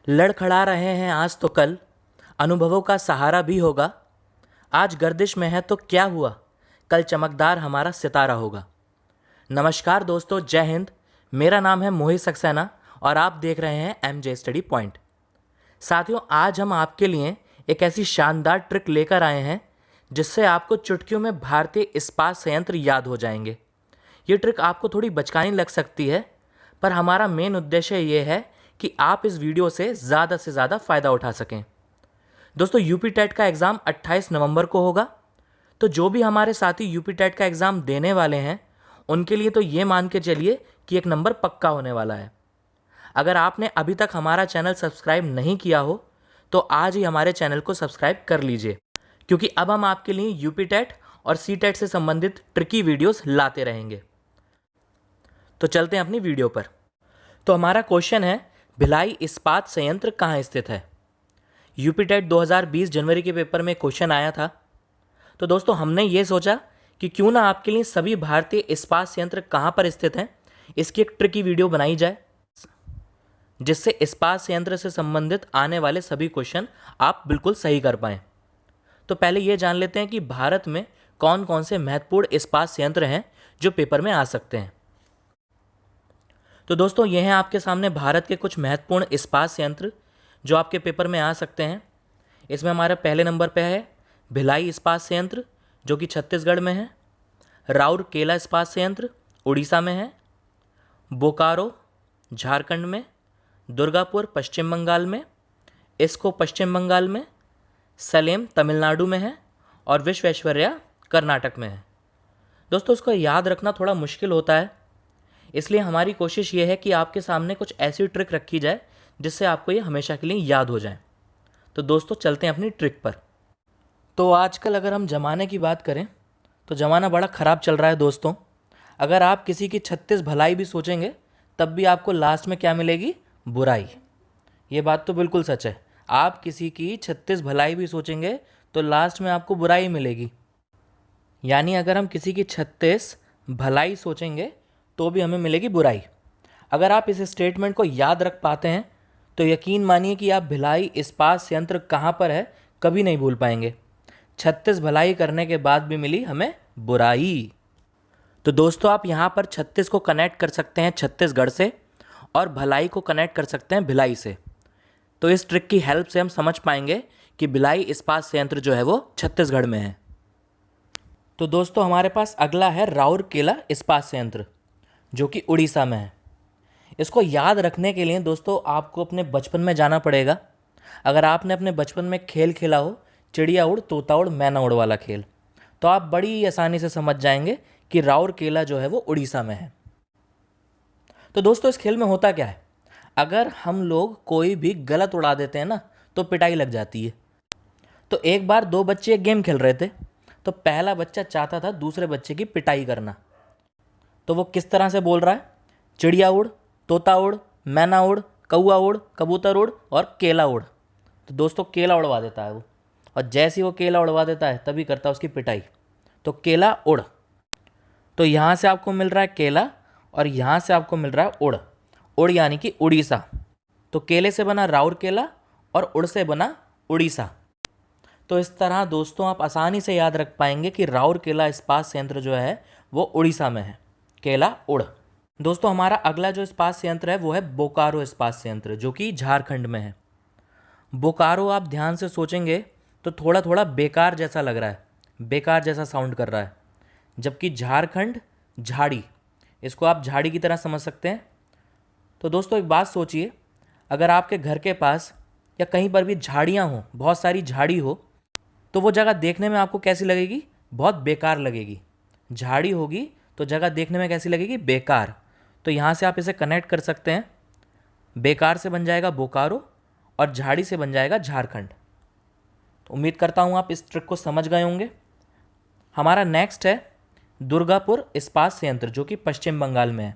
लड़खड़ा रहे हैं आज तो कल, अनुभवों का सहारा भी होगा। आज गर्दिश में है तो क्या हुआ, कल चमकदार हमारा सितारा होगा। नमस्कार दोस्तों, जय हिंद। मेरा नाम है मोहित सक्सेना और आप देख रहे हैं एमजे स्टडी पॉइंट। साथियों, आज हम आपके लिए एक ऐसी शानदार ट्रिक लेकर आए हैं जिससे आपको चुटकियों में भारतीय इस्पात संयंत्र याद हो जाएंगे। ये ट्रिक आपको थोड़ी बचकानी लग सकती है, पर हमारा मेन उद्देश्य ये है कि आप इस वीडियो से ज़्यादा फ़ायदा उठा सकें। दोस्तों, यूपी टेट का एग्ज़ाम 28 नवंबर को होगा, तो जो भी हमारे साथी यूपी टेट का एग्ज़ाम देने वाले हैं उनके लिए तो ये मान के चलिए कि एक नंबर पक्का होने वाला है। अगर आपने अभी तक हमारा चैनल सब्सक्राइब नहीं किया हो तो आज ही हमारे चैनल को सब्सक्राइब कर लीजिए, क्योंकि अब हम आपके लिए यूपी टेट और सी टेट से संबंधित ट्रिकी वीडियोस लाते रहेंगे। तो चलते हैं अपनी वीडियो पर। तो हमारा क्वेश्चन है, भिलाई इस्पात संयंत्र कहाँ स्थित है। यूपी टेट 2020 जनवरी के पेपर में क्वेश्चन आया था। तो दोस्तों, हमने ये सोचा कि क्यों ना आपके लिए सभी भारतीय इस्पात संयंत्र कहाँ पर स्थित हैं इसकी एक ट्रिकी वीडियो बनाई जाए, जिससे इस्पात संयंत्र से संबंधित आने वाले सभी क्वेश्चन आप बिल्कुल सही कर पाएँ। तो पहले ये जान लेते हैं कि भारत में कौन कौन से महत्वपूर्ण इस्पात संयंत्र हैं जो पेपर में आ सकते हैं। तो दोस्तों, ये हैं आपके सामने भारत के कुछ महत्वपूर्ण इस्पात संयंत्र जो आपके पेपर में आ सकते हैं। इसमें हमारे पहले नंबर पे है भिलाई इस्पात संयंत्र, जो कि छत्तीसगढ़ में है। राउरकेला इस्पात संयंत्र उड़ीसा में है। बोकारो झारखंड में। दुर्गापुर पश्चिम बंगाल में। इसको पश्चिम बंगाल में। सलेम तमिलनाडु में है और विश्वेश्वरैया कर्नाटक में है। दोस्तों, इसको याद रखना थोड़ा मुश्किल होता है, इसलिए हमारी कोशिश ये है कि आपके सामने कुछ ऐसी ट्रिक रखी जाए जिससे आपको ये हमेशा के लिए याद हो जाए। तो दोस्तों, चलते हैं अपनी ट्रिक पर। तो आजकल अगर हम ज़माने की बात करें तो ज़माना बड़ा ख़राब चल रहा है दोस्तों। अगर आप किसी की 36 भलाई भी सोचेंगे तब भी आपको लास्ट में क्या मिलेगी? बुराई। ये बात तो बिल्कुल सच है। आप किसी की 36 भलाई भी सोचेंगे तो लास्ट में आपको बुराई मिलेगी। यानी अगर हम किसी की 36 भलाई सोचेंगे तो भी हमें मिलेगी बुराई। अगर आप इस स्टेटमेंट को याद रख पाते हैं तो यकीन मानिए कि आप भिलाई इस्पात संयंत्र कहाँ पर है कभी नहीं भूल पाएंगे। 36 भलाई करने के बाद भी मिली हमें बुराई। तो दोस्तों, आप यहाँ पर 36 को कनेक्ट कर सकते हैं छत्तीसगढ़ से और भलाई को कनेक्ट कर सकते हैं भिलाई से। तो इस ट्रिक की हेल्प से हम समझ पाएंगे कि भिलाई इस्पात संयंत्र जो है वो छत्तीसगढ़ में है। तो दोस्तों, हमारे पास अगला है राउरकेला इस्पात संयंत्र, जो कि उड़ीसा में है। इसको याद रखने के लिए दोस्तों आपको अपने बचपन में जाना पड़ेगा। अगर आपने अपने बचपन में खेल खेला हो, चिड़िया उड़ तोता उड़ मैना उड़ वाला खेल, तो आप बड़ी आसानी से समझ जाएंगे कि राउरकेला जो है वो उड़ीसा में है। तो दोस्तों, इस खेल में होता क्या है, अगर हम लोग कोई भी गलत उड़ा देते हैं ना तो पिटाई लग जाती है। तो एक बार दो बच्चे एक गेम खेल रहे थे, तो पहला बच्चा चाहता था दूसरे बच्चे की पिटाई करना। तो वो किस तरह से बोल रहा है? चिड़िया उड़, तोता उड़, मैना उड़, कौआ उड़, कबूतर उड़ और केला उड़। तो दोस्तों, केला उड़वा देता है वो, और जैसे ही वो केला उड़वा देता है तभी करता है उसकी पिटाई। तो केला उड़। तो यहाँ से आपको मिल रहा है केला और यहाँ से आपको मिल रहा है उड़। उड़ यानी कि उड़ीसा। तो केले से बना राउरकेला और उड़ से बना उड़ीसा। तो इस तरह दोस्तों आप आसानी से याद रख पाएंगे कि राउरकेला इस्पात संयंत्र जो है वो उड़ीसा में है। केला उड़। दोस्तों, हमारा अगला जो इस्पात संयंत्र है वो है बोकारो इस्पात संयंत्र, जो कि झारखंड में है। बोकारो आप ध्यान से सोचेंगे तो थोड़ा थोड़ा बेकार जैसा लग रहा है, बेकार जैसा साउंड कर रहा है, जबकि झारखंड झाड़ी, इसको आप झाड़ी की तरह समझ सकते हैं। तो दोस्तों, एक बात सोचिए, अगर आपके घर के पास या कहीं पर भी झाड़ियाँ हों, बहुत सारी झाड़ी हो, तो वो जगह देखने में आपको कैसी लगेगी? बहुत बेकार लगेगी। झाड़ी होगी तो जगह देखने में कैसी लगेगी? बेकार। तो यहाँ से आप इसे कनेक्ट कर सकते हैं। बेकार से बन जाएगा बोकारो और झाड़ी से बन जाएगा झारखंड। तो उम्मीद करता हूँ आप इस ट्रिक को समझ गए होंगे। हमारा नेक्स्ट है दुर्गापुर इस्पात संयंत्र, जो कि पश्चिम बंगाल में है।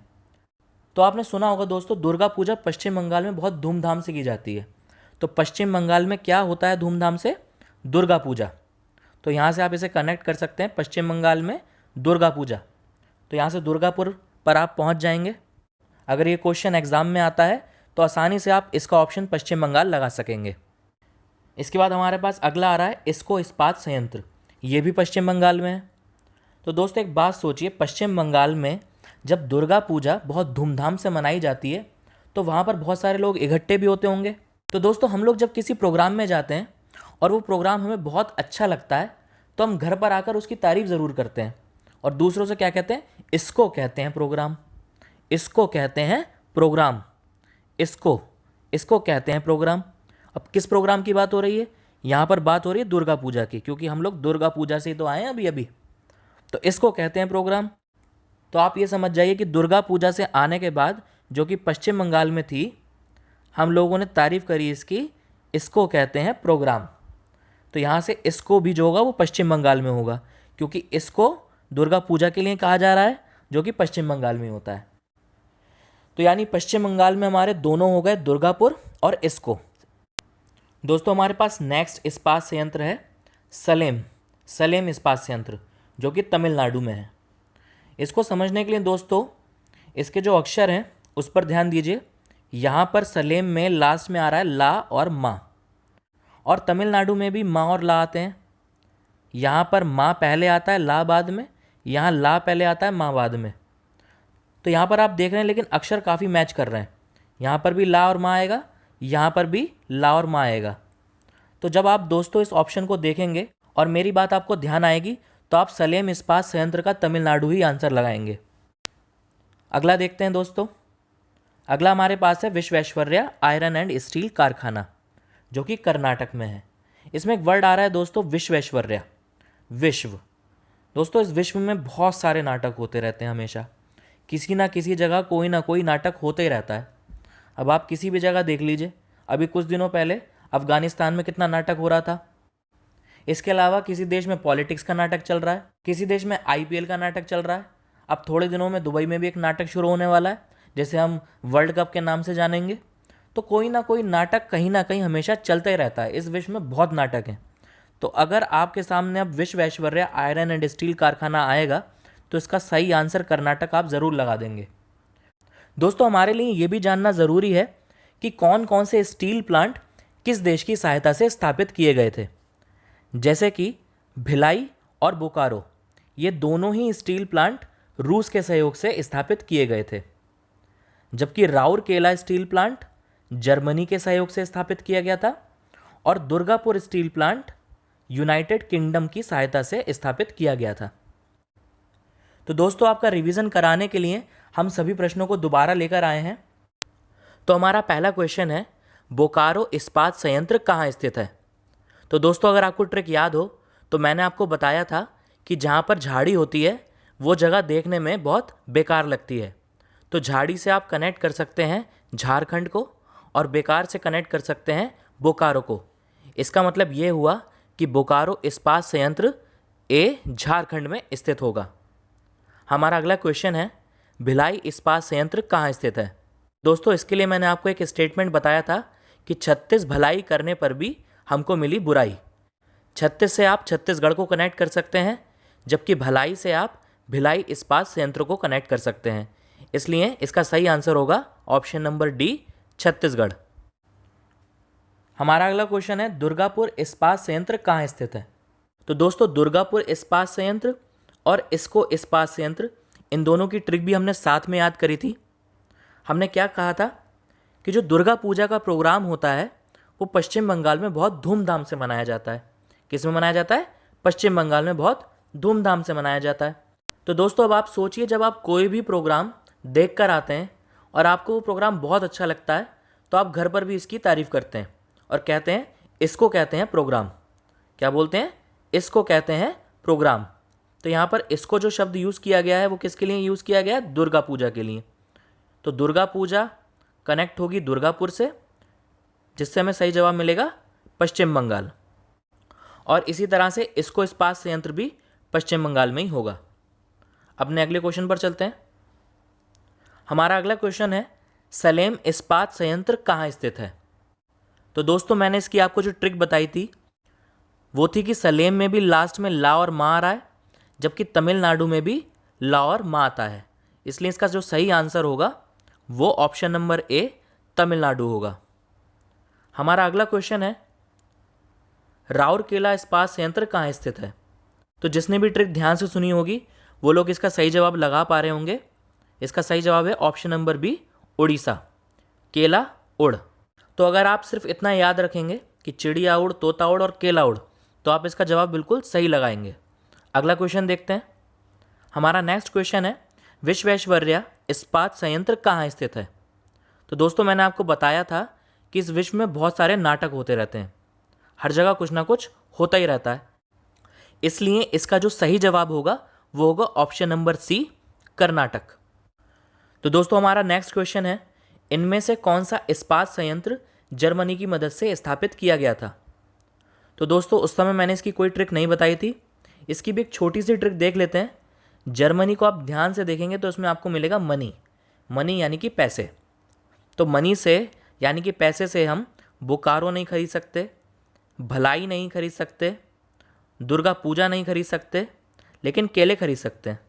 तो आपने सुना होगा दोस्तों, दुर्गा पूजा पश्चिम बंगाल में बहुत धूमधाम से की जाती है। तो पश्चिम बंगाल में क्या होता है धूमधाम से? दुर्गा पूजा। तो यहाँ से आप इसे कनेक्ट कर सकते हैं, पश्चिम बंगाल में दुर्गा पूजा। तो यहाँ से दुर्गापुर पर आप पहुँच जाएंगे। अगर ये क्वेश्चन एग्ज़ाम में आता है तो आसानी से आप इसका ऑप्शन पश्चिम बंगाल लगा सकेंगे। इसके बाद हमारे पास अगला आ रहा है इसको इस्पात संयंत्र, ये भी पश्चिम बंगाल में है। तो दोस्तों एक बात सोचिए, पश्चिम बंगाल में जब दुर्गा पूजा बहुत धूमधाम से मनाई जाती है तो वहाँ पर बहुत सारे लोग इकट्ठे भी होते होंगे। तो दोस्तों हम लोग जब किसी प्रोग्राम में जाते हैं और वो प्रोग्राम हमें बहुत अच्छा लगता है तो हम घर पर आकर उसकी तारीफ़ ज़रूर करते हैं और दूसरों से क्या कहते हैं, इसको कहते हैं प्रोग्राम, इसको कहते हैं प्रोग्राम, इसको कहते हैं प्रोग्राम। अब किस प्रोग्राम की बात हो रही है, यहाँ पर बात हो रही है दुर्गा पूजा की, क्योंकि हम लोग दुर्गा पूजा से ही तो आए हैं अभी। तो इसको कहते हैं प्रोग्राम। तो आप ये समझ जाइए कि दुर्गा पूजा से आने के बाद जो कि पश्चिम बंगाल में थी, हम लोगों ने तारीफ़ करी इसकी, इसको कहते हैं प्रोग्राम। तो यहाँ से इसको भी जो होगा वो पश्चिम बंगाल में होगा, क्योंकि इसको दुर्गा पूजा के लिए कहा जा रहा है जो कि पश्चिम बंगाल में होता है। तो यानी पश्चिम बंगाल में हमारे दोनों हो गए, दुर्गापुर और इसको। दोस्तों हमारे पास नेक्स्ट इस्पात संयंत्र है सलेम इस्पात संयंत्र, जो कि तमिलनाडु में है। इसको समझने के लिए दोस्तों इसके जो अक्षर हैं उस पर ध्यान दीजिए। यहाँ पर सलेम में लास्ट में आ रहा है ला और मा, और तमिलनाडु में भी मा और ला आते हैं। यहाँ पर मा पहले आता है ला बाद में, यहाँ ला पहले आता है मा बाद में। तो यहाँ पर आप देख रहे हैं लेकिन अक्षर काफ़ी मैच कर रहे हैं, यहाँ पर भी ला और मा आएगा, यहाँ पर भी ला और मा आएगा। तो जब आप दोस्तों इस ऑप्शन को देखेंगे और मेरी बात आपको ध्यान आएगी तो आप सलेम इस्पात संयंत्र का तमिलनाडु ही आंसर लगाएंगे। अगला देखते हैं दोस्तों। अगला हमारे पास है विश्वेश्वरैया आयरन एंड स्टील कारखाना, जो कि कर्नाटक में है। इसमें एक वर्ड आ रहा है दोस्तों विश्वेश्वरैया, विश्व। दोस्तों इस विश्व में बहुत सारे नाटक होते रहते हैं, हमेशा किसी ना किसी जगह कोई ना कोई नाटक होते ही रहता है। अब आप किसी भी जगह देख लीजिए, अभी कुछ दिनों पहले अफगानिस्तान में कितना नाटक हो रहा था। इसके अलावा किसी देश में पॉलिटिक्स का नाटक चल रहा है, किसी देश में IPL का नाटक चल रहा है। अब थोड़े दिनों में दुबई में भी एक नाटक शुरू होने वाला है, जैसे हम वर्ल्ड कप के नाम से जानेंगे। तो कोई ना कोई नाटक कहीं ना कहीं हमेशा चलते रहता है। इस विश्व में बहुत नाटक हैं। तो अगर आपके सामने अब विश्वेश्वरैया आयरन एंड स्टील कारखाना आएगा तो इसका सही आंसर कर्नाटक आप ज़रूर लगा देंगे। दोस्तों हमारे लिए ये भी जानना ज़रूरी है कि कौन कौन से स्टील प्लांट किस देश की सहायता से स्थापित किए गए थे। जैसे कि भिलाई और बोकारो, ये दोनों ही स्टील प्लांट रूस के सहयोग से स्थापित किए गए थे, जबकि राउरकेला स्टील प्लांट जर्मनी के सहयोग से स्थापित किया गया था और Durgapur steel plant United kingdom की सहायता से स्थापित किया गया था। तो दोस्तों आपका रिवीजन कराने के लिए हम सभी प्रश्नों को दोबारा लेकर आए हैं। तो हमारा पहला क्वेश्चन है, बोकारो इस्पात संयंत्र कहाँ स्थित है। तो दोस्तों अगर आपको ट्रिक याद हो तो मैंने आपको बताया था कि जहाँ पर झाड़ी होती है वो जगह देखने में बहुत बेकार लगती है। तो झाड़ी से आप कनेक्ट कर सकते हैं झारखंड को और बेकार से कनेक्ट कर सकते हैं बोकारो को। इसका मतलब ये हुआ कि बोकारो इस्पात संयंत्र ए झारखंड में स्थित होगा। हमारा अगला क्वेश्चन है, भिलाई इस्पात संयंत्र कहाँ स्थित है। दोस्तों इसके लिए मैंने आपको एक स्टेटमेंट बताया था कि 36 भलाई करने पर भी हमको मिली बुराई। 36 से आप छत्तीसगढ़ को कनेक्ट कर सकते हैं, जबकि भलाई से आप भिलाई इस्पात संयंत्र को कनेक्ट कर सकते हैं। इसलिए इसका सही आंसर होगा ऑप्शन नंबर डी, छत्तीसगढ़। हमारा अगला क्वेश्चन है, दुर्गापुर इस्पात संयंत्र कहाँ स्थित है। तो दोस्तों दुर्गापुर इस्पात संयंत्र और इसको इस्पात संयंत्र, इन दोनों की ट्रिक भी हमने साथ में याद करी थी। हमने क्या कहा था कि जो दुर्गा पूजा का प्रोग्राम होता है वो पश्चिम बंगाल में बहुत धूमधाम से मनाया जाता है। किस में मनाया जाता है, पश्चिम बंगाल में बहुत धूमधाम से मनाया जाता है। तो दोस्तों अब आप सोचिए, जब आप कोई भी प्रोग्राम देख कर आते हैं और आपको वो प्रोग्राम बहुत अच्छा लगता है तो आप घर पर भी इसकी तारीफ़ करते हैं और कहते हैं इसको कहते हैं प्रोग्राम। क्या बोलते हैं, इसको कहते हैं प्रोग्राम। तो यहाँ पर इसको जो शब्द यूज़ किया गया है वो किसके लिए यूज़ किया गया है, दुर्गा पूजा के लिए। तो दुर्गा पूजा कनेक्ट होगी दुर्गापुर से, जिससे हमें सही जवाब मिलेगा पश्चिम बंगाल। और इसी तरह से इसको इस्पात संयंत्र भी पश्चिम बंगाल में ही होगा। अपने अगले क्वेश्चन पर चलते हैं। हमारा अगला क्वेश्चन है, सलेम इस्पात संयंत्र कहाँ स्थित है। तो दोस्तों मैंने इसकी आपको जो ट्रिक बताई थी वो थी कि सलेम में भी लास्ट में ला और मा आ रहा है, जबकि तमिलनाडु में भी ला और मा आता है। इसलिए इसका जो सही आंसर होगा वो ऑप्शन नंबर ए, तमिलनाडु होगा। हमारा अगला क्वेश्चन है, राउरकेला इस्पात संयंत्र कहाँ स्थित है? तो जिसने भी ट्रिक ध्यान से सुनी होगी वो लोग इसका सही जवाब लगा पा रहे होंगे। इसका सही जवाब है ऑप्शन नंबर बी, उड़ीसा, केला उड़। तो अगर आप सिर्फ इतना याद रखेंगे कि चिड़िया उड़, तोता उड़ और केला उड़, तो आप इसका जवाब बिल्कुल सही लगाएंगे। अगला क्वेश्चन देखते हैं। हमारा नेक्स्ट क्वेश्चन है, विश्वेश्वरैया इस्पात संयंत्र कहाँ स्थित है? तो दोस्तों मैंने आपको बताया था कि इस विश्व में बहुत सारे नाटक होते रहते हैं, हर जगह कुछ ना कुछ होता ही रहता है, इसलिए इसका जो सही जवाब होगा वो होगा ऑप्शन नंबर सी, कर्नाटक। तो दोस्तों हमारा नेक्स्ट क्वेश्चन है, इनमें से कौन सा इस्पात संयंत्र जर्मनी की मदद से स्थापित किया गया था? तो दोस्तों उस समय मैंने इसकी कोई ट्रिक नहीं बताई थी, इसकी भी एक छोटी सी ट्रिक देख लेते हैं। जर्मनी को आप ध्यान से देखेंगे तो इसमें आपको मिलेगा मनी, मनी यानी कि पैसे। तो मनी से यानी कि पैसे से हम बोकारो नहीं खरीद सकते, भलाई नहीं खरीद सकते, दुर्गा पूजा नहीं खरीद सकते, लेकिन केले खरीद सकते हैं।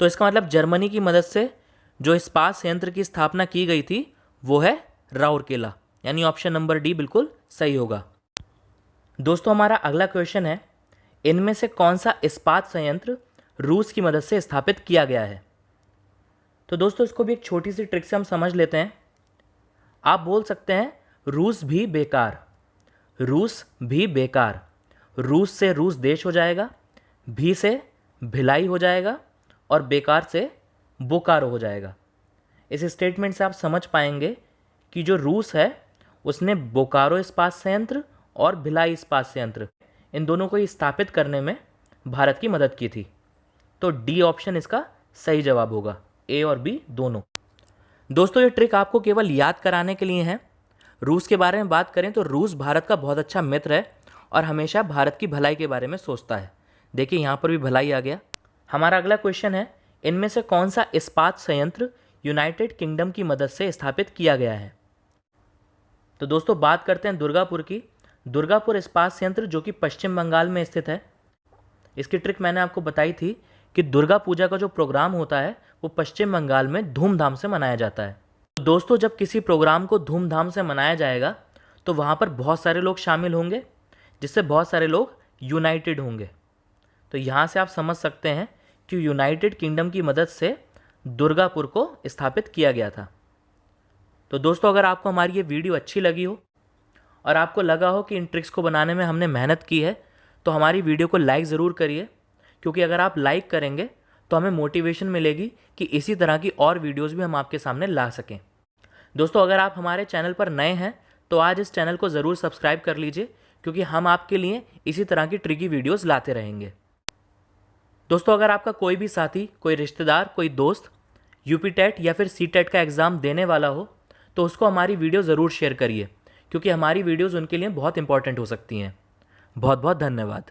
तो इसका मतलब जर्मनी की मदद से जो इस्पात संयंत्र की स्थापना की गई थी वो है राउरकेला, यानी ऑप्शन नंबर डी बिल्कुल सही होगा। दोस्तों हमारा अगला क्वेश्चन है, इनमें से कौन सा इस्पात संयंत्र रूस की मदद से स्थापित किया गया है? तो दोस्तों इसको भी एक छोटी सी ट्रिक से हम समझ लेते हैं। आप बोल सकते हैं रूस भी बेकार, रूस भी बेकार, रूस से रूस देश हो जाएगा, भी से भिलाई हो जाएगा और बेकार से बोकारो हो जाएगा। इस स्टेटमेंट से आप समझ पाएंगे कि जो रूस है उसने बोकारो इस्पात संयंत्र और भिलाई इस्पात संयंत्र इन दोनों को ही स्थापित करने में भारत की मदद की थी। तो डी ऑप्शन इसका सही जवाब होगा, ए और बी दोनों। दोस्तों ये ट्रिक आपको केवल याद कराने के लिए है। रूस के बारे में बात करें तो रूस भारत का बहुत अच्छा मित्र है और हमेशा भारत की भलाई के बारे में सोचता है। देखिए यहाँ पर भी भलाई आ गया। हमारा अगला क्वेश्चन है, इनमें से कौन सा इस्पात संयंत्र यूनाइटेड किंगडम की मदद से स्थापित किया गया है? तो दोस्तों बात करते हैं दुर्गापुर की। दुर्गापुर इस्पात संयंत्र जो कि पश्चिम बंगाल में स्थित है। इसकी ट्रिक मैंने आपको बताई थी कि दुर्गा पूजा का जो प्रोग्राम होता है वो पश्चिम बंगाल में धूमधाम से मनाया जाता है। तो दोस्तों जब किसी प्रोग्राम को धूमधाम से मनाया जाएगा तो वहाँ पर बहुत सारे लोग शामिल होंगे, जिससे बहुत सारे लोग यूनाइटेड होंगे। तो यहाँ से आप समझ सकते हैं कि यूनाइटेड किंगडम की मदद से दुर्गापुर को स्थापित किया गया था। तो दोस्तों अगर आपको हमारी ये वीडियो अच्छी लगी हो और आपको लगा हो कि इन ट्रिक्स को बनाने में हमने मेहनत की है तो हमारी वीडियो को लाइक ज़रूर करिए, क्योंकि अगर आप लाइक करेंगे तो हमें मोटिवेशन मिलेगी कि इसी तरह की और वीडियोज़ भी हम आपके सामने ला सकें। दोस्तों अगर आप हमारे चैनल पर नए हैं तो आज इस चैनल को ज़रूर सब्सक्राइब कर लीजिए, क्योंकि हम आपके लिए इसी तरह की ट्रिकी वीडियोज़ लाते रहेंगे। दोस्तों अगर आपका कोई भी साथी, कोई रिश्तेदार, कोई दोस्त यूपी टेट या फिर सी टेट का एग्ज़ाम देने वाला हो तो उसको हमारी वीडियो ज़रूर शेयर करिए, क्योंकि हमारी वीडियोज़ उनके लिए बहुत इंपॉर्टेंट हो सकती हैं। बहुत बहुत धन्यवाद।